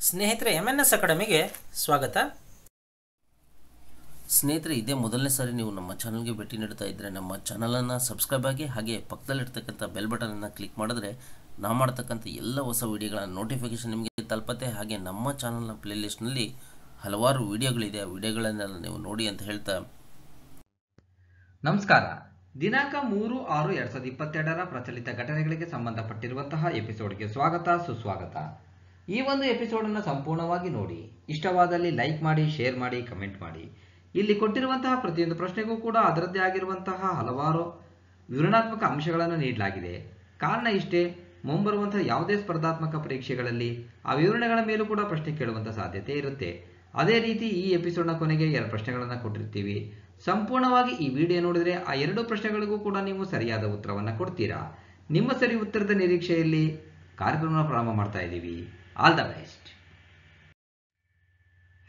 ಸ್ನೇಹಿತರೆ MNS ಅಕಾಡೆಮಿಗೆ ಸ್ವಾಗತ. ಸ್ನೇಹಿತರೆ, ಇದೇ ಮೊದಲನೇ ಸಾರಿ ನೀವು ನಮ್ಮ ಚಾನಲ್ಗೆ ಭೇಟಿ ನೀಡ್ತಾ ಇದ್ದರೆ ನಮ್ಮ ಚಾನಲನ್ನು ಸಬ್ಸ್ಕ್ರೈಬ್ ಆಗಿ ಹಾಗೆ ಪಕ್ಕದಲ್ಲಿರ್ತಕ್ಕಂಥ ಬೆಲ್ ಬಟನನ್ನು ಕ್ಲಿಕ್ ಮಾಡಿದ್ರೆ ನಾವು ಮಾಡ್ತಕ್ಕಂಥ ಎಲ್ಲ ಹೊಸ ವಿಡಿಯೋಗಳ ನೋಟಿಫಿಕೇಷನ್ ನಿಮಗೆ ತಲುಪತ್ತೆ. ಹಾಗೆ ನಮ್ಮ ಚಾನಲ್ನ ಪ್ಲೇಲಿಸ್ಟ್ನಲ್ಲಿ ಹಲವಾರು ವಿಡಿಯೋಗಳಿದೆ, ಆ ವಿಡಿಯೋಗಳನ್ನೆಲ್ಲ ನೀವು ನೋಡಿ ಅಂತ ಹೇಳ್ತಾ ನಮಸ್ಕಾರ. ದಿನಾಂಕ 3/6/2022 ಪ್ರಚಲಿತ ಘಟನೆಗಳಿಗೆ ಸಂಬಂಧಪಟ್ಟಿರುವಂತಹ ಎಪಿಸೋಡ್ಗೆ ಸ್ವಾಗತ ಸುಸ್ವಾಗತ. ಈ ಒಂದು ಎಪಿಸೋಡನ್ನು ಸಂಪೂರ್ಣವಾಗಿ ನೋಡಿ. ಇಷ್ಟವಾದಲ್ಲಿ ಲೈಕ್ ಮಾಡಿ, ಶೇರ್ ಮಾಡಿ, ಕಮೆಂಟ್ ಮಾಡಿ. ಇಲ್ಲಿ ಕೊಟ್ಟಿರುವಂತಹ ಪ್ರತಿಯೊಂದು ಪ್ರಶ್ನೆಗೂ ಕೂಡ ಅದರದ್ದೇ ಆಗಿರುವಂತಹ ಹಲವಾರು ವಿವರಣಾತ್ಮಕ ಅಂಶಗಳನ್ನು ನೀಡಲಾಗಿದೆ. ಕಾರಣ ಇಷ್ಟೇ, ಮುಂಬರುವಂತಹ ಯಾವುದೇ ಸ್ಪರ್ಧಾತ್ಮಕ ಪರೀಕ್ಷೆಗಳಲ್ಲಿ ಆ ವಿವರಣೆಗಳ ಮೇಲೂ ಕೂಡ ಪ್ರಶ್ನೆ ಕೇಳುವಂತಹ ಸಾಧ್ಯತೆ ಇರುತ್ತೆ. ಅದೇ ರೀತಿ ಈ ಎಪಿಸೋಡ್ನ ಕೊನೆಗೆ 2 ಪ್ರಶ್ನೆಗಳನ್ನು ಕೊಟ್ಟಿರ್ತೀವಿ. ಸಂಪೂರ್ಣವಾಗಿ ಈ ವಿಡಿಯೋ ನೋಡಿದರೆ ಆ 2 ಪ್ರಶ್ನೆಗಳಿಗೂ ಕೂಡ ನೀವು ಸರಿಯಾದ ಉತ್ತರವನ್ನು ಕೊಡ್ತೀರಾ. ನಿಮ್ಮ ಸರಿ ಉತ್ತರದ ನಿರೀಕ್ಷೆಯಲ್ಲಿ ಕಾರ್ಯಕ್ರಮ ಪ್ರಾರಂಭ ಮಾಡ್ತಾ ಇದ್ದೀವಿ. All the best.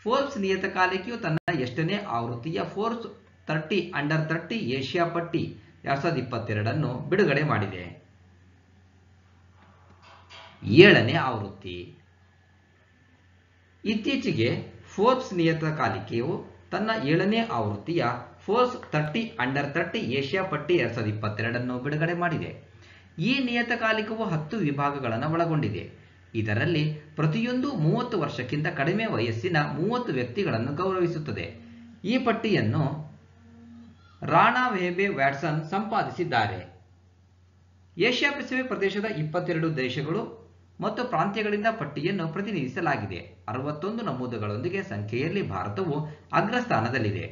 ಫೋರ್ಬ್ಸ್ ನಿಯತಕಾಲಿಕೆಯು ತನ್ನ ಎಷ್ಟನೇ ಆವೃತ್ತಿಯ ಫೋರ್ಬ್ಸ್ 30 ಅಂಡರ್ 30 ಏಷ್ಯಾ ಪಟ್ಟಿ 2022 ಅನ್ನು ಬಿಡುಗಡೆ ಮಾಡಿದೆ? 7ನೇ ಆವೃತ್ತಿ. ಇತ್ತೀಚೆಗೆ ಫೋರ್ಬ್ಸ್ ನಿಯತಕಾಲಿಕೆಯು ತನ್ನ 7ನೇ ಆವೃತ್ತಿಯ ಫೋರ್ಬ್ಸ್ 30 ಅಂಡರ್ 30 ಏಷ್ಯಾ ಪಟ್ಟಿ 2022 ಅನ್ನು ಬಿಡುಗಡೆ ಮಾಡಿದೆ. ಈ ನಿಯತಕಾಲಿಕವು 10 ವಿಭಾಗಗಳನ್ನು ಒಳಗೊಂಡಿದೆ. ಇದರಲ್ಲಿ ಪ್ರತಿಯೊಂದು 30 ವರ್ಷಕ್ಕಿಂತ ಕಡಿಮೆ ವಯಸ್ಸಿನ 30 ವ್ಯಕ್ತಿಗಳನ್ನು ಗೌರವಿಸುತ್ತದೆ. ಈ ಪಟ್ಟಿಯನ್ನು ರಾಣಾ ವೆಹಬೆ ವ್ಯಾಟ್ಸನ್ ಸಂಪಾದಿಸಿದ್ದಾರೆ. ಏಷ್ಯಾ ಪೆಸಿಫಿಕ್ ಪ್ರದೇಶದ 22 ದೇಶಗಳು ಮತ್ತು ಪ್ರಾಂತ್ಯಗಳಿಂದ ಪಟ್ಟಿಯನ್ನು ಪ್ರತಿನಿಧಿಸಲಾಗಿದೆ. 61 ನಮೂದುಗಳೊಂದಿಗೆ ಸಂಖ್ಯೆಯಲ್ಲಿ ಭಾರತವು ಅಗ್ರಸ್ಥಾನದಲ್ಲಿದೆ.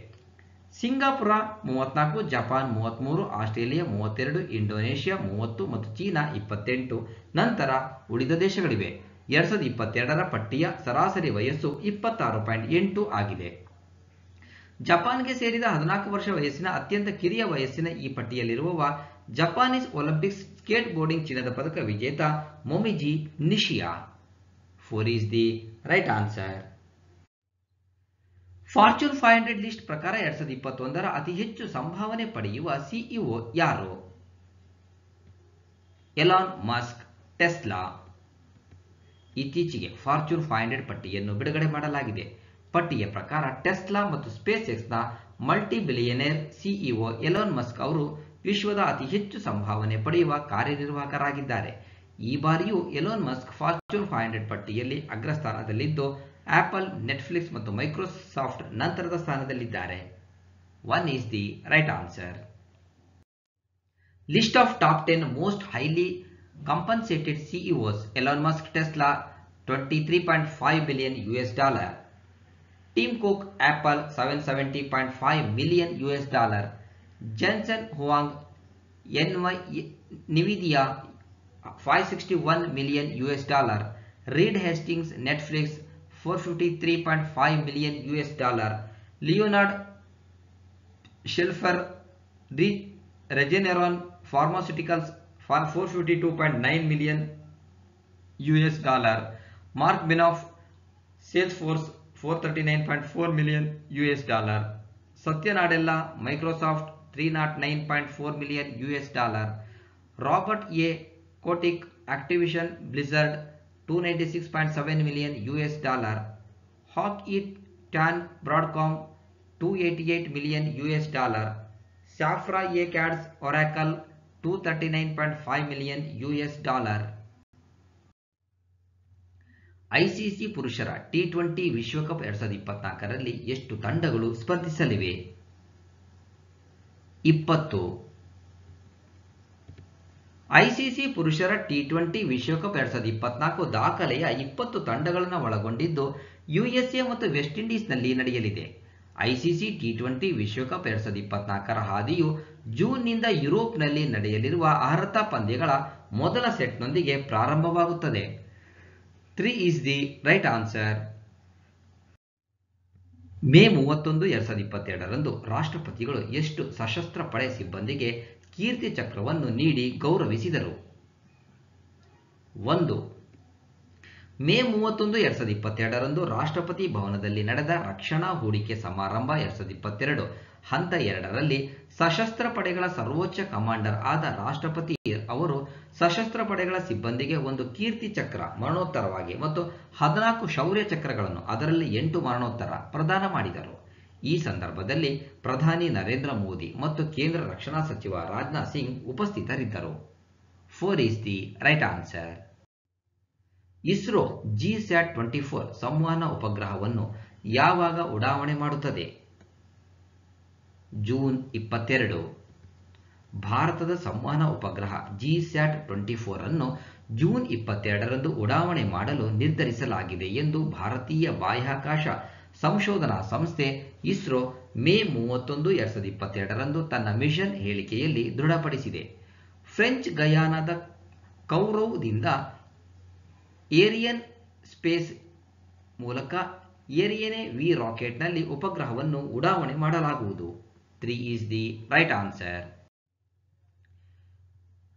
ಸಿಂಗಾಪುರ 34, ಜಪಾನ್ 33, ಆಸ್ಟ್ರೇಲಿಯಾ 32, ಇಂಡೋನೇಷ್ಯಾ 30 ಮತ್ತು ಚೀನಾ 28 ನಂತರ ಉಳಿದ ದೇಶಗಳಿವೆ. 2022 ಪಟ್ಟಿಯ ಸರಾಸರಿ ವಯಸ್ಸು 26.8 ಆಗಿದೆ. ಜಪಾನ್ಗೆ ಸೇರಿದ 14 ವರ್ಷ ವಯಸ್ಸಿನ ಅತ್ಯಂತ ಕಿರಿಯ ವಯಸ್ಸಿನ ಈ ಪಟ್ಟಿಯಲ್ಲಿರುವವ ಜಪಾನೀಸ್ ಒಲಿಂಪಿಕ್ಸ್ ಸ್ಕೇಟ್ ಬೋರ್ಡಿಂಗ್ ಚಿನ್ನದ ಪದಕ ವಿಜೇತ ಮೊಮಿಜಿ ನಿಶಿಯಾ. 4 is the right answer. Fortune 500 list ಪ್ರಕಾರ 2021 ಅತಿ ಹೆಚ್ಚು ಸಂಭಾವನೆ ಪಡೆಯುವ ಸಿಇಒ ಯಾರು? Elon Musk, Tesla. ಇತ್ತೀಚೆಗೆ ಫಾರ್ಚೂನ್ 500 ಪಟ್ಟಿಯನ್ನು ಬಿಡುಗಡೆ ಮಾಡಲಾಗಿದೆ. ಪಟ್ಟಿಯ ಪ್ರಕಾರ ಟೆಸ್ಲಾ ಮತ್ತು ಸ್ಪೇಸ್ ಎಕ್ಸ್ನ multi billionaire CEO Elon Musk ಅವರು ವಿಶ್ವದ ಅತಿ ಹೆಚ್ಚು ಸಂಭಾವನೆ ಪಡೆಯುವ ಕಾರ್ಯನಿರ್ವಾಹಕರಾಗಿದ್ದಾರೆ. ಈ ಬಾರಿಯೂ ಎಲಾನ್ ಮಸ್ಕ್ ಫಾರ್ಚೂನ್ 500 ಪಟ್ಟಿಯಲ್ಲಿ ಅಗ್ರಸ್ಥಾನದಲ್ಲಿದ್ದು, ಆಪಲ್, ನೆಟ್ಫ್ಲಿಕ್ಸ್ ಮತ್ತು ಮೈಕ್ರೋಸಾಫ್ಟ್ ನಂತರದ ಸ್ಥಾನದಲ್ಲಿದ್ದಾರೆ. 1 is the right answer. List of top 10 most highly compensated CEOs. Elon Musk, Tesla $23.5 billion. Tim Cook, Apple $770.5 million. Jensen Huang, NVIDIA $561 million. Reed Hastings, Netflix $453.5 million. Leonard Schleifer, Regeneron pharmaceuticals $452.9 million. Mark Benioff, Salesforce $439.4 million. Satya Nadella, Microsoft $309.4 million. Robert A Kotick, Activision Blizzard $296.7 million. Hock E tan, Broadcom $288 million. Safra A Catz, Oracle $239.5 million. ICC ಪುರುಷರ T20 ವಿಶ್ವಕಪ್ 2024ರಲ್ಲಿ ಎಷ್ಟು ತಂಡಗಳು ಸ್ಪರ್ಧಿಸಲಿವೆ? 20. ICC ಪುರುಷರ T20 ವಿಶ್ವಕಪ್ 2024 ದಾಖಲೆಯ 20 ತಂಡಗಳನ್ನು ಒಳಗೊಂಡಿದ್ದು USA ಮತ್ತು ವೆಸ್ಟ್ ಇಂಡೀಸ್ನಲ್ಲಿ ನಡೆಯಲಿದೆ. ಐಸಿಸಿ T20 ವಿಶ್ವಕಪ್ 2024ರ ಹಾದಿಯು ಜೂನ್ನಿಂದ ಯುರೋಪ್ನಲ್ಲಿ ನಡೆಯಲಿರುವ ಅರ್ಹತಾ ಪಂದ್ಯಗಳ ಮೊದಲ ಸೆಟ್ನೊಂದಿಗೆ ಪ್ರಾರಂಭವಾಗುತ್ತದೆ. 3 is the right answer. May 31, 2022 ರಾಷ್ಟ್ರಪತಿಗಳು ಎಷ್ಟು ಸಶಸ್ತ್ರ ಪಡೆ ಸಿಬ್ಬಂದಿಗೆ ಕೀರ್ತಿ ಚಕ್ರವನ್ನು ನೀಡಿ ಗೌರವಿಸಿದರು? 1. ಮೇ 31, 2022 ರಾಷ್ಟ್ರಪತಿ ಭವನದಲ್ಲಿ ನಡೆದ ರಕ್ಷಣಾ ಹೂಡಿಕೆ ಸಮಾರಂಭ 2022 ಹಂತ 2ರಲ್ಲಿ ಸಶಸ್ತ್ರ ಪಡೆಗಳ ಸರ್ವೋಚ್ಚ ಕಮಾಂಡರ್ ಆದ ರಾಷ್ಟ್ರಪತಿ ಅವರು ಸಶಸ್ತ್ರ ಪಡೆಗಳ ಸಿಬ್ಬಂದಿಗೆ ಒಂದು ಕೀರ್ತಿ ಚಕ್ರ ಮರಣೋತ್ತರವಾಗಿ ಮತ್ತು 14 ಶೌರ್ಯ ಚಕ್ರಗಳನ್ನು, ಅದರಲ್ಲಿ 8 ಮರಣೋತ್ತರ ಪ್ರದಾನ ಮಾಡಿದರು. ಈ ಸಂದರ್ಭದಲ್ಲಿ ಪ್ರಧಾನಿ ನರೇಂದ್ರ ಮೋದಿ ಮತ್ತು ಕೇಂದ್ರ ರಕ್ಷಣಾ ಸಚಿವ ರಾಜನಾಥ್ ಸಿಂಗ್ ಉಪಸ್ಥಿತರಿದ್ದರು. 4 is the right answer. ISRO GSAT-24 ಸಂವಹನ ಉಪಗ್ರಹವನ್ನು ಯಾವಾಗ ಉಡಾವಣೆ ಮಾಡುತ್ತದೆ? ಜೂನ್ 22. ಭಾರತದ ಸಂವಹನ ಉಪಗ್ರಹ GSAT-24 ಅನ್ನು ಜೂನ್ 22ರಂದು ಉಡಾವಣೆ ಮಾಡಲು ನಿರ್ಧರಿಸಲಾಗಿದೆ ಎಂದು ಭಾರತೀಯ ಬಾಹ್ಯಾಕಾಶ ಸಂಶೋಧನಾ ಸಂಸ್ಥೆ ಇಸ್ರೋ ಮೇ 31, 2022ರಂದು ತನ್ನ ಮಿಷನ್ ಹೇಳಿಕೆಯಲ್ಲಿ ದೃಢಪಡಿಸಿದೆ. ಫ್ರೆಂಚ್ ಗಯಾನಾದ ಕೌರವ್ದಿಂದ ಏರಿಯನ್ ಸ್ಪೇಸ್ ಮೂಲಕ ಏರಿಯನೆ ವಿ ರಾಕೆಟ್ನಲ್ಲಿ ಉಪಗ್ರಹವನ್ನು ಉಡಾವಣೆ ಮಾಡಲಾಗುವುದು. 3 is the right answer.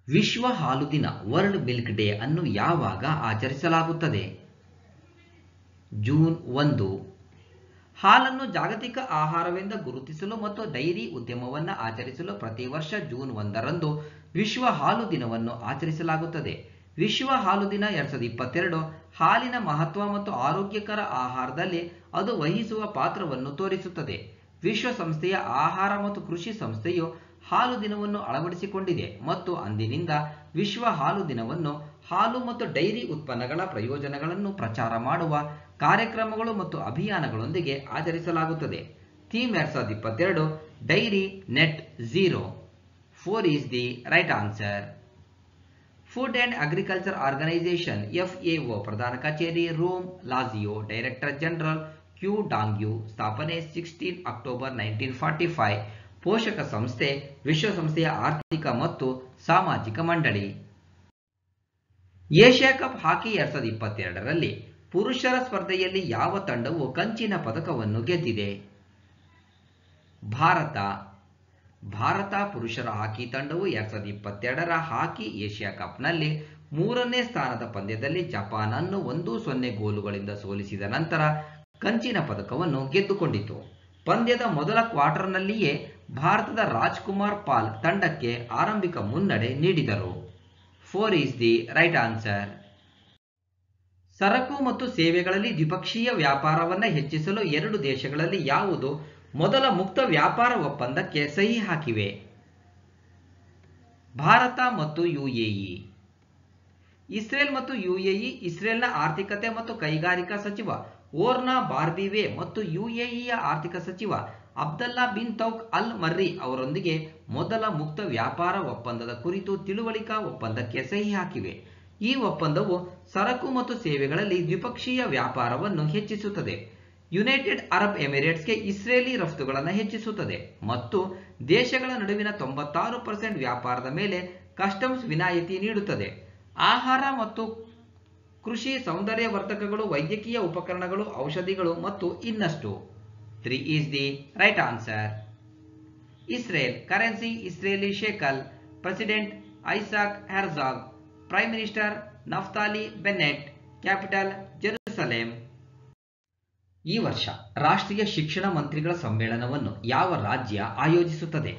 ವಿಶ್ವ ಹಾಲು ದಿನ ವರ್ಲ್ಡ್ ಮಿಲ್ಕ್ ಡೇ ಅನ್ನು ಯಾವಾಗ ಆಚರಿಸಲಾಗುತ್ತದೆ? ಜೂನ್ 1. ಹಾಲನ್ನು ಜಾಗತಿಕ ಆಹಾರವೆಂದು ಗುರುತಿಸಲು ಮತ್ತು ಡೈರಿ ಉದ್ಯಮವನ್ನು ಆಚರಿಸಲು ಪ್ರತಿ ವರ್ಷ ಜೂನ್ 1ರಂದು ವಿಶ್ವ ಹಾಲು ದಿನವನ್ನು ಆಚರಿಸಲಾಗುತ್ತದೆ. ವಿಶ್ವ ಹಾಲು ದಿನ 2022 ಹಾಲಿನ ಮಹತ್ವ ಮತ್ತು ಆರೋಗ್ಯಕರ ಆಹಾರದಲ್ಲಿ ಅದು ವಹಿಸುವ ಪಾತ್ರವನ್ನು ತೋರಿಸುತ್ತದೆ. ವಿಶ್ವಸಂಸ್ಥೆಯ ಆಹಾರ ಮತ್ತು ಕೃಷಿ ಸಂಸ್ಥೆಯು ಹಾಲು ದಿನವನ್ನು ಅಳವಡಿಸಿಕೊಂಡಿದೆ ಮತ್ತು ಅಂದಿನಿಂದ ವಿಶ್ವ ಹಾಲು ದಿನವನ್ನು ಹಾಲು ಮತ್ತು ಡೈರಿ ಉತ್ಪನ್ನಗಳ ಪ್ರಯೋಜನಗಳನ್ನು ಪ್ರಚಾರ ಮಾಡುವ ಕಾರ್ಯಕ್ರಮಗಳು ಮತ್ತು ಅಭಿಯಾನಗಳೊಂದಿಗೆ ಆಚರಿಸಲಾಗುತ್ತದೆ. Theme 2022 dairy net zero. 4 is the right answer. Food and agriculture organisation FAO ಪ್ರಧಾನ ಕಚೇರಿ Rome, Lazio. Director general Qu Dongyu. ಸ್ಥಾಪನೆ 16 ಅಕ್ಟೋಬರ್ 1945. ಪೋಷಕ ಸಂಸ್ಥೆ ವಿಶ್ವಸಂಸ್ಥೆಯ ಆರ್ಥಿಕ ಮತ್ತು ಸಾಮಾಜಿಕ ಮಂಡಳಿ. ಏಷ್ಯಾ ಕಪ್ ಹಾಕಿ 2022ರಲ್ಲಿ ಪುರುಷರ ಸ್ಪರ್ಧೆಯಲ್ಲಿ ಯಾವ ತಂಡವು ಕಂಚಿನ ಪದಕವನ್ನು ಗೆದ್ದಿದೆ? ಭಾರತ ಪುರುಷರ ಹಾಕಿ ತಂಡವು 2022ರ ಹಾಕಿ ಏಷ್ಯಾ ಕಪ್ನಲ್ಲಿ 3ನೇ ಸ್ಥಾನದ ಪಂದ್ಯದಲ್ಲಿ ಜಪಾನ್ ಅನ್ನು 1-0 ಗೋಲುಗಳಿಂದ ಸೋಲಿಸಿದ ನಂತರ ಕಂಚಿನ ಪದಕವನ್ನು ಗೆದ್ದುಕೊಂಡಿತು. ಪಂದ್ಯದ ಮೊದಲ ಕ್ವಾರ್ಟರ್ನಲ್ಲಿಯೇ ಭಾರತದ ರಾಜ್ಕುಮಾರ್ ಪಾಲ್ ತಂಡಕ್ಕೆ ಆರಂಭಿಕ ಮುನ್ನಡೆ ನೀಡಿದರು. 4 is the right answer. ಸರಕು ಮತ್ತು ಸೇವೆಗಳಲ್ಲಿ ದ್ವಿಪಕ್ಷೀಯ ವ್ಯಾಪಾರವನ್ನು ಹೆಚ್ಚಿಸಲು 2 ದೇಶಗಳಲ್ಲಿ ಯಾವುದು ಮೊದಲ ಮುಕ್ತ ವ್ಯಾಪಾರ ಒಪ್ಪಂದಕ್ಕೆ ಸಹಿ ಹಾಕಿವೆ? ಭಾರತ ಮತ್ತು UAE. ಇಸ್ರೇಲ್ ಮತ್ತು UAE ಇಸ್ರೇಲ್ನ ಆರ್ಥಿಕತೆ ಮತ್ತು ಕೈಗಾರಿಕಾ ಸಚಿವ ಓರ್ನಾ ಬಾರ್ಬಿವೆ ಮತ್ತು UAEಯ ಆರ್ಥಿಕ ಸಚಿವ ಅಬ್ದಲ್ಲಾ ಬಿನ್ ತೌಕ್ ಅಲ್ ಮರ್ರಿ ಅವರೊಂದಿಗೆ ಮೊದಲ ಮುಕ್ತ ವ್ಯಾಪಾರ ಒಪ್ಪಂದದ ಕುರಿತು ತಿಳುವಳಿಕಾ ಒಪ್ಪಂದಕ್ಕೆ ಸಹಿ ಹಾಕಿವೆ. ಈ ಒಪ್ಪಂದವು ಸರಕು ಮತ್ತು ಸೇವೆಗಳಲ್ಲಿ ದ್ವಿಪಕ್ಷೀಯ ವ್ಯಾಪಾರವನ್ನು ಹೆಚ್ಚಿಸುತ್ತದೆ, ಯುನೈಟೆಡ್ ಅರಬ್ ಎಮಿರೇಟ್ಸ್ಗೆ ಇಸ್ರೇಲಿ ರಫ್ತುಗಳನ್ನು ಹೆಚ್ಚಿಸುತ್ತದೆ ಮತ್ತು ದೇಶಗಳ ನಡುವಿನ 96% ವ್ಯಾಪಾರದ ಮೇಲೆ ಕಸ್ಟಮ್ಸ್ ವಿನಾಯಿತಿ ನೀಡುತ್ತದೆ. ಆಹಾರ ಮತ್ತು ಕೃಷಿ, ಸೌಂದರ್ಯವರ್ಧಕಗಳು, ವೈದ್ಯಕೀಯ ಉಪಕರಣಗಳು, ಔಷಧಿಗಳು ಮತ್ತು ಇನ್ನಷ್ಟು. 3 is the right answer. Israel currency Israeli shekel. President Isaac Herzog. Prime minister Naftali Bennett. Capital Jerusalem. ಈ ವರ್ಷ ರಾಷ್ಟ್ರೀಯ ಶಿಕ್ಷಣ ಮಂತ್ರಿಗಳ ಸಮ್ಮೇಳನವನ್ನು ಯಾವ ರಾಜ್ಯ ಆಯೋಜಿಸುತ್ತದೆ?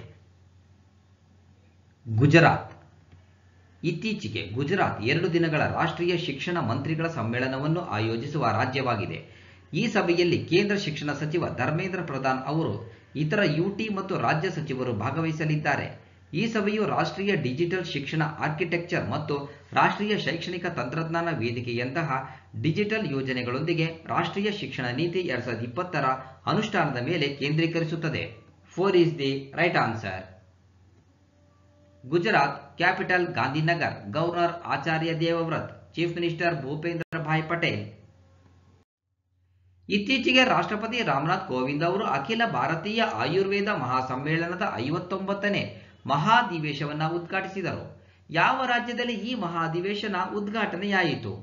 ಗುಜರಾತ್. ಇತ್ತೀಚೆಗೆ ಗುಜರಾತ್ 2 ದಿನಗಳ ರಾಷ್ಟ್ರೀಯ ಶಿಕ್ಷಣ ಮಂತ್ರಿಗಳ ಸಮ್ಮೇಳನವನ್ನು ಆಯೋಜಿಸುವ ರಾಜ್ಯವಾಗಿದೆ. ಈ ಸಭೆಯಲ್ಲಿ ಕೇಂದ್ರ ಶಿಕ್ಷಣ ಸಚಿವ ಧರ್ಮೇಂದ್ರ ಪ್ರಧಾನ್ ಅವರು ಇತರ UT ಮತ್ತು ರಾಜ್ಯ ಸಚಿವರು ಭಾಗವಹಿಸಲಿದ್ದಾರೆ. ಈ ಸಭೆಯು ರಾಷ್ಟ್ರೀಯ ಡಿಜಿಟಲ್ ಶಿಕ್ಷಣ ಆರ್ಕಿಟೆಕ್ಚರ್ ಮತ್ತು ರಾಷ್ಟ್ರೀಯ ಶೈಕ್ಷಣಿಕ ತಂತ್ರಜ್ಞಾನ ವೇದಿಕೆಯಂತಹ ಡಿಜಿಟಲ್ ಯೋಜನೆಗಳೊಂದಿಗೆ ರಾಷ್ಟ್ರೀಯ ಶಿಕ್ಷಣ ನೀತಿ 2020ರ ಅನುಷ್ಠಾನದ ಮೇಲೆ ಕೇಂದ್ರೀಕರಿಸುತ್ತದೆ. 4 is the right answer. Gujarat. Capital Gandhinagar. Governor Acharya Devvrat. Chief minister Bhupendra Bhai Patel. ಇತ್ತೀಚೆಗೆ ರಾಷ್ಟ್ರಪತಿ ರಾಮನಾಥ್ ಕೋವಿಂದ್ ಅವರು ಅಖಿಲ ಭಾರತೀಯ ಆಯುರ್ವೇದ ಮಹಾಸಮ್ಮೇಳನದ 59ನೇ ಮಹಾಧಿವೇಶನವನ್ನು ಉದ್ಘಾಟಿಸಿದರು. ಯಾವ ರಾಜ್ಯದಲ್ಲಿ ಈ ಮಹಾಧಿವೇಶನ ಉದ್ಘಾಟನೆಯಾಯಿತು?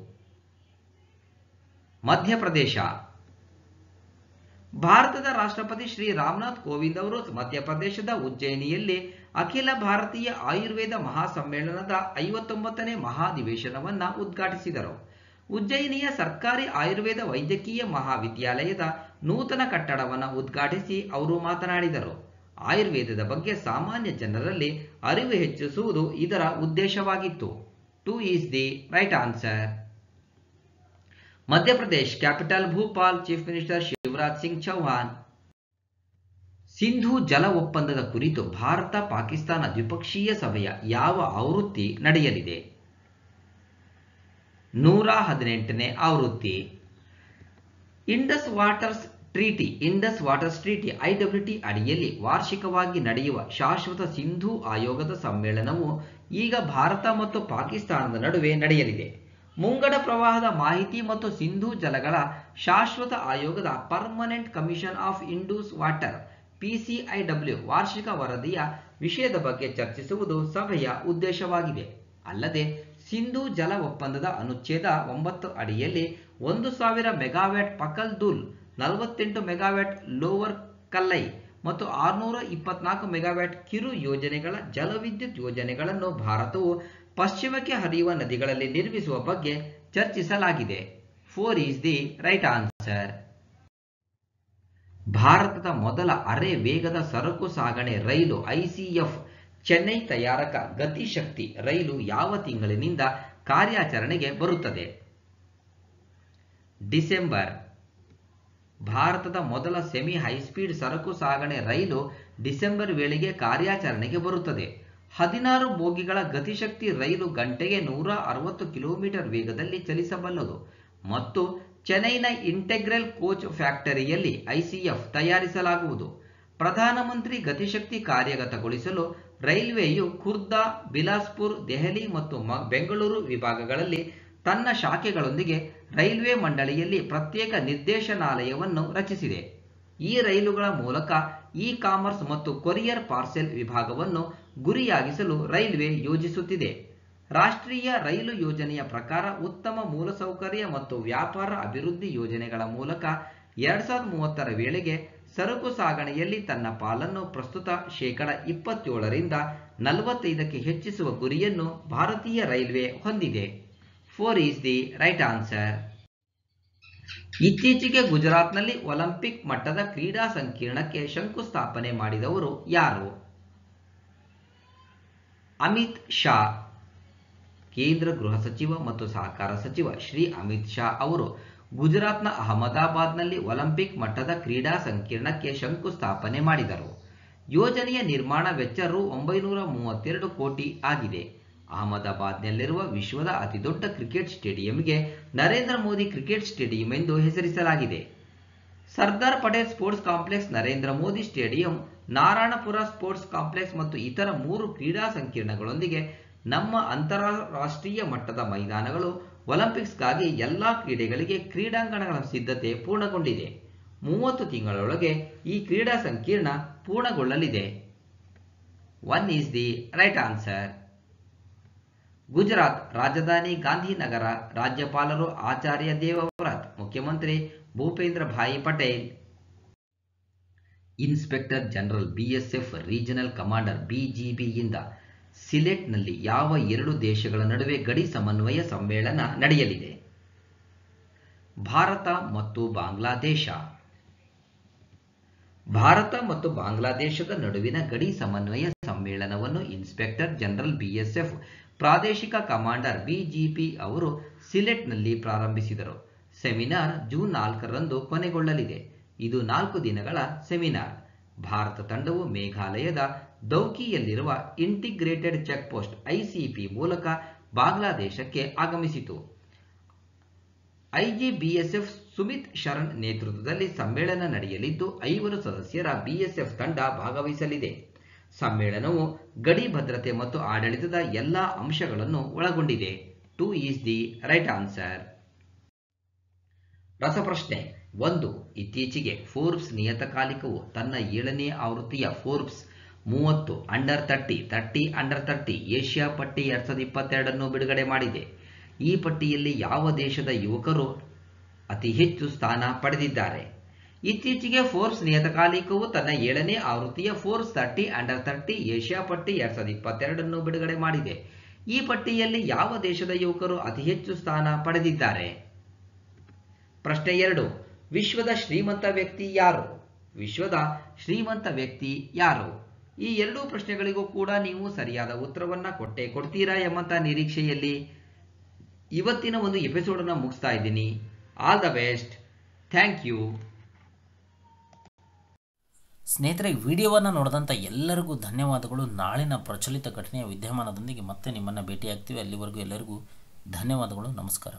ಮಧ್ಯಪ್ರದೇಶ. ಭಾರತದ ರಾಷ್ಟ್ರಪತಿ ಶ್ರೀ ರಾಮನಾಥ್ ಕೋವಿಂದ್ ಅವರು ಮಧ್ಯಪ್ರದೇಶದ ಉಜ್ಜಯಿನಿಯಲ್ಲಿ ಅಖಿಲ ಭಾರತೀಯ ಆಯುರ್ವೇದ ಮಹಾಸಮ್ಮೇಳನದ 59ನೇ ಮಹಾಧಿವೇಶನವನ್ನು ಉದ್ಘಾಟಿಸಿದರು. ಉಜ್ಜಯಿನಿಯ ಸರ್ಕಾರಿ ಆಯುರ್ವೇದ ವೈದ್ಯಕೀಯ ಮಹಾವಿದ್ಯಾಲಯದ ನೂತನ ಕಟ್ಟಡವನ್ನು ಉದ್ಘಾಟಿಸಿ ಅವರು ಮಾತನಾಡಿದರು. ಆಯುರ್ವೇದದ ಬಗ್ಗೆ ಸಾಮಾನ್ಯ ಜನರಲ್ಲಿ ಅರಿವು ಹೆಚ್ಚಿಸುವುದು ಇದರ ಉದ್ದೇಶವಾಗಿತ್ತು. 2 is the right answer. Madhya Pradesh capital Bhopal, chief minister Shivraj Singh Chouhan. Sindhu ಜಲ ಒಪ್ಪಂದದ ಕುರಿತು ಭಾರತ ಪಾಕಿಸ್ತಾನ ದ್ವಿಪಕ್ಷೀಯ ಸಭೆಯ ಯಾವ ಆವೃತ್ತಿ ನಡೆಯಲಿದೆ? 118ನೇ ಆವೃತ್ತಿ. ಇಂಡಸ್ ವಾಟರ್ಸ್ ಟ್ರೀಟಿ IWT ಅಡಿಯಲ್ಲಿ ವಾರ್ಷಿಕವಾಗಿ ನಡೆಯುವ ಶಾಶ್ವತ ಸಿಂಧೂ ಆಯೋಗದ ಸಮ್ಮೇಳನವು ಈಗ ಭಾರತ ಮತ್ತು ಪಾಕಿಸ್ತಾನದ ನಡುವೆ ನಡೆಯಲಿದೆ. ಮುಂಗಡ ಪ್ರವಾಹದ ಮಾಹಿತಿ ಮತ್ತು ಸಿಂಧೂ ಜಲಗಳ ಶಾಶ್ವತ ಆಯೋಗದ permanent commission of Indus water PCIW ವಾರ್ಷಿಕ ವರದಿಯ ವಿಷಯದ ಬಗ್ಗೆ ಚರ್ಚಿಸುವುದು ಸಭೆಯ ಉದ್ದೇಶವಾಗಿದೆ. ಅಲ್ಲದೆ ಸಿಂಧೂ ಜಲ ಒಪ್ಪಂದದ ಅನುಚ್ಛೇದ 9 ಅಡಿಯಲ್ಲಿ 1000 ಮೆಗಾವ್ಯಾಟ್ ಪಕಲ್ ದುಲ್, 48 ಮೆಗಾವ್ಯಾಟ್ ಲೋವರ್ ಕಲ್ಲೈ ಮತ್ತು 624 ಮೆಗಾವ್ಯಾಟ್ ಕಿರು ಯೋಜನೆಗಳ ಜಲವಿದ್ಯುತ್ ಯೋಜನೆಗಳನ್ನು ಭಾರತವು ಪಶ್ಚಿಮಕ್ಕೆ ಹರಿಯುವ ನದಿಗಳಲ್ಲಿ ನಿರ್ಮಿಸುವ ಬಗ್ಗೆ ಚರ್ಚಿಸಲಾಗಿದೆ. 4 ಈಸ್ ದಿ ರೈಟ್ ಆನ್ಸರ್. ಭಾರತದ ಮೊದಲ ಅರೆ ವೇಗದ ಸರಕು ಸಾಗಣೆ ರೈಲು ICF ಚೆನ್ನೈ ತಯಾರಕ ಗತಿಶಕ್ತಿ ರೈಲು ಯಾವ ತಿಂಗಳಿನಿಂದ ಕಾರ್ಯಾಚರಣೆಗೆ ಬರುತ್ತದೆ? ಡಿಸೆಂಬರ್. ಭಾರತದ ಮೊದಲ ಸೆಮಿ ಹೈಸ್ಪೀಡ್ ಸರಕು ಸಾಗಣೆ ರೈಲು ಡಿಸೆಂಬರ್ ವೇಳೆಗೆ ಕಾರ್ಯಾಚರಣೆಗೆ ಬರುತ್ತದೆ. 16 ಬೋಗಿಗಳ ಗತಿಶಕ್ತಿ ರೈಲು ಗಂಟೆಗೆ 160 ಕಿಲೋಮೀಟರ್ ವೇಗದಲ್ಲಿ ಚಲಿಸಬಲ್ಲದು ಮತ್ತು ಚೆನ್ನೈನ ಇಂಟೆಗ್ರಲ್ ಕೋಚ್ ಫ್ಯಾಕ್ಟರಿಯಲ್ಲಿ ICF ತಯಾರಿಸಲಾಗುವುದು. ಪ್ರಧಾನಮಂತ್ರಿ ಗತಿಶಕ್ತಿ ಕಾರ್ಯಗತಗೊಳಿಸಲು ರೈಲ್ವೆಯು ಖುರ್ದಾ, ಬಿಲಾಸ್ಪುರ್, ದೆಹಲಿ ಮತ್ತು ಬೆಂಗಳೂರು ವಿಭಾಗಗಳಲ್ಲಿ ತನ್ನ ಶಾಖೆಗಳೊಂದಿಗೆ ರೈಲ್ವೆ ಮಂಡಳಿಯಲ್ಲಿ ಪ್ರತ್ಯೇಕ ನಿರ್ದೇಶನಾಲಯವನ್ನು ರಚಿಸಿದೆ. ಈ ರೈಲುಗಳ ಮೂಲಕ ಇ-ಕಾಮರ್ಸ್ ಮತ್ತು ಕೊರಿಯರ್ ಪಾರ್ಸೆಲ್ ವಿಭಾಗವನ್ನು ಗುರಿಯಾಗಿಸಲು ರೈಲ್ವೆ ಯೋಜಿಸುತ್ತಿದೆ. ರಾಷ್ಟ್ರೀಯ ರೈಲು ಯೋಜನೆಯ ಪ್ರಕಾರ ಉತ್ತಮ ಮೂಲಸೌಕರ್ಯ ಮತ್ತು ವ್ಯಾಪಾರ ಅಭಿವೃದ್ಧಿ ಯೋಜನೆಗಳ ಮೂಲಕ 2030ರ ವೇಳೆಗೆ ಸರಕು ಸಾಗಣೆಯಲ್ಲಿ ತನ್ನ ಪಾಲನ್ನು ಪ್ರಸ್ತುತ 27% 45ಕ್ಕೆ ಹೆಚ್ಚಿಸುವ ಗುರಿಯನ್ನು ಭಾರತೀಯ ರೈಲ್ವೆ ಹೊಂದಿದೆ. 4 ಈಸ್ ದಿ ರೈಟ್ ಆನ್ಸರ್. ಇತ್ತೀಚೆಗೆ ಗುಜರಾತ್ನಲ್ಲಿ ಒಲಿಂಪಿಕ್ ಮಟ್ಟದ ಕ್ರೀಡಾ ಸಂಕೀರ್ಣಕ್ಕೆ ಶಂಕುಸ್ಥಾಪನೆ ಮಾಡಿದವರು ಯಾರು? ಅಮಿತ್ ಶಾ. ಕೇಂದ್ರ ಗೃಹ ಸಚಿವ ಮತ್ತು ಸಹಕಾರ ಸಚಿವ ಶ್ರೀ ಅಮಿತ್ ಶಾ ಅವರು ಗುಜರಾತ್ನ ಅಹಮದಾಬಾದ್ನಲ್ಲಿ ಒಲಿಂಪಿಕ್ ಮಟ್ಟದ ಕ್ರೀಡಾ ಸಂಕೀರ್ಣಕ್ಕೆ ಶಂಕುಸ್ಥಾಪನೆ ಮಾಡಿದರು. ಯೋಜನೆಯ ನಿರ್ಮಾಣ ವೆಚ್ಚ ರು. 932 ಕೋಟಿ ಆಗಿದೆ. ಅಹಮದಾಬಾದ್ನಲ್ಲಿರುವ ವಿಶ್ವದ ಅತಿದೊಡ್ಡ ಕ್ರಿಕೆಟ್ ಸ್ಟೇಡಿಯಂಗೆ ನರೇಂದ್ರ ಮೋದಿ ಕ್ರಿಕೆಟ್ ಸ್ಟೇಡಿಯಂ ಎಂದು ಹೆಸರಿಸಲಾಗಿದೆ. Sardar Patel sports complex, Narendra Modi stadium, Narayanpura sports complex ಮತ್ತು ಇತರ 3 ಕ್ರೀಡಾ ಸಂಕೀರ್ಣಗಳೊಂದಿಗೆ ನಮ್ಮ ಅಂತಾರಾಷ್ಟ್ರೀಯ ಮಟ್ಟದ ಮೈದಾನಗಳು ಒಲಿಂಪಿಕ್ಸ್ಗಾಗಿ ಎಲ್ಲಾ ಕ್ರೀಡೆಗಳಿಗೆ ಕ್ರೀಡಾಂಗಣಗಳ ಸಿದ್ಧತೆ ಪೂರ್ಣಗೊಂಡಿದೆ. 30 ತಿಂಗಳೊಳಗೆ ಈ ಕ್ರೀಡಾ ಸಂಕೀರ್ಣ ಪೂರ್ಣಗೊಳ್ಳಲಿದೆ. 1 is the right answer. Gujarat ರಾಜಧಾನಿ ಗಾಂಧಿನಗರ. ರಾಜ್ಯಪಾಲರು ಆಚಾರ್ಯ ದೇವವ್ರತ್. ಮುಖ್ಯಮಂತ್ರಿ Bhupendra Bhai Patel. Inspector general BSF regional commander BGB ಯಿಂದ ಸಿಲೆಟ್ನಲ್ಲಿ ಯಾವ 2 ದೇಶಗಳ ನಡುವೆ ಗಡಿ ಸಮನ್ವಯ ಸಮ್ಮೇಳನ ನಡೆಯಲಿದೆ? ಭಾರತ ಮತ್ತು ಬಾಂಗ್ಲಾದೇಶ. ಭಾರತ ಮತ್ತು ಬಾಂಗ್ಲಾದೇಶದ ನಡುವಿನ ಗಡಿ ಸಮನ್ವಯ ಸಮ್ಮೇಳನವನ್ನು ಇನ್ಸ್ಪೆಕ್ಟರ್ ಜನರಲ್ BSF ಪ್ರಾದೇಶಿಕ ಕಮಾಂಡರ್ BGP ಅವರು ಸಿಲೆಟ್ನಲ್ಲಿ ಪ್ರಾರಂಭಿಸಿದರು. ಸೆಮಿನಾರ್ ಜೂನ್ 4ರಂದು ಕೊನೆಗೊಳ್ಳಲಿದೆ. ಇದು 4 ದಿನಗಳ ಸೆಮಿನಾರ್. ಭಾರತ ತಂಡವು ಮೇಘಾಲಯದ ದೌಕಿಯಲ್ಲಿರುವ ಇಂಟಿಗ್ರೇಟೆಡ್ ಚೆಕ್ ಪೋಸ್ಟ್ ICP ಮೂಲಕ ಬಾಂಗ್ಲಾದೇಶಕ್ಕೆ ಆಗಮಿಸಿತು. IGBSF ಸುಮಿತ್ ಶರಣ್ ನೇತೃತ್ವದಲ್ಲಿ ಸಮ್ಮೇಳನ ನಡೆಯಲಿದ್ದು 5 ಸದಸ್ಯರ BSF ತಂಡ ಭಾಗವಹಿಸಲಿದೆ. ಸಮ್ಮೇಳನವು ಗಡಿ ಭದ್ರತೆ ಮತ್ತು ಆಡಳಿತದ ಎಲ್ಲಾ ಅಂಶಗಳನ್ನು ಒಳಗೊಂಡಿದೆ. 2 ಈಸ್ ದಿ ರೈಟ್ ಆನ್ಸರ್. ರಸಪ್ರಶ್ನೆ 1. ಇತ್ತೀಚೆಗೆ ಫೋರ್ಬ್ಸ್ ನಿಯತಕಾಲಿಕವು ತನ್ನ 7ನೇ ಆವೃತ್ತಿಯ ಫೋರ್ಬ್ಸ್ 30 ಅಂಡರ್ 30 ಅಂಡರ್ 30 ಏಷ್ಯಾ ಪಟ್ಟಿ 2022 ಅನ್ನು ಬಿಡುಗಡೆ ಮಾಡಿದೆ. ಈ ಪಟ್ಟಿಯಲ್ಲಿ ಯಾವ ದೇಶದ ಯುವಕರು ಅತಿ ಹೆಚ್ಚು ಸ್ಥಾನ ಪಡೆದಿದ್ದಾರೆ? ಇತ್ತೀಚೆಗೆ ಫೋರ್ಬ್ಸ್ ನಿಯತಕಾಲಿಕವು ತನ್ನ 7ನೇ ಆವೃತ್ತಿಯ ಫೋರ್ಬ್ಸ್ 30 ಅಂಡರ್ 30 ಏಷ್ಯಾ ಪಟ್ಟಿ 2022 ಅನ್ನು ಬಿಡುಗಡೆ ಮಾಡಿದೆ. ಈ ಪಟ್ಟಿಯಲ್ಲಿ ಯಾವ ದೇಶದ ಯುವಕರು ಅತಿ ಹೆಚ್ಚು ಸ್ಥಾನ ಪಡೆದಿದ್ದಾರೆ? ಪ್ರಶ್ನೆ 2. ವಿಶ್ವದ ಶ್ರೀಮಂತ ವ್ಯಕ್ತಿ ಯಾರು? ವಿಶ್ವದ ಶ್ರೀಮಂತ ವ್ಯಕ್ತಿ ಯಾರು? ಈ ಎರಡೂ ಪ್ರಶ್ನೆಗಳಿಗೂ ಕೂಡ ನೀವು ಸರಿಯಾದ ಉತ್ತರವನ್ನು ಕೊಡ್ತೀರಾ ಎಂಬಂಥ ನಿರೀಕ್ಷೆಯಲ್ಲಿ ಇವತ್ತಿನ ಒಂದು ಎಪಿಸೋಡನ್ನು ಮುಗಿಸ್ತಾ ಇದ್ದೀನಿ. All the best. Thank you. ಸ್ನೇಹಿತರೆ, ವಿಡಿಯೋವನ್ನು ನೋಡಿದಂಥ ಎಲ್ಲರಿಗೂ ಧನ್ಯವಾದಗಳು. ನಾಳಿನ ಪ್ರಚಲಿತ ಘಟನೆಯ ವಿದ್ಯಮಾನದೊಂದಿಗೆ ಮತ್ತೆ ನಿಮ್ಮನ್ನು ಭೇಟಿಯಾಗ್ತೀವಿ. ಅಲ್ಲಿವರೆಗೂ ಎಲ್ಲರಿಗೂ ಧನ್ಯವಾದಗಳು. ನಮಸ್ಕಾರ.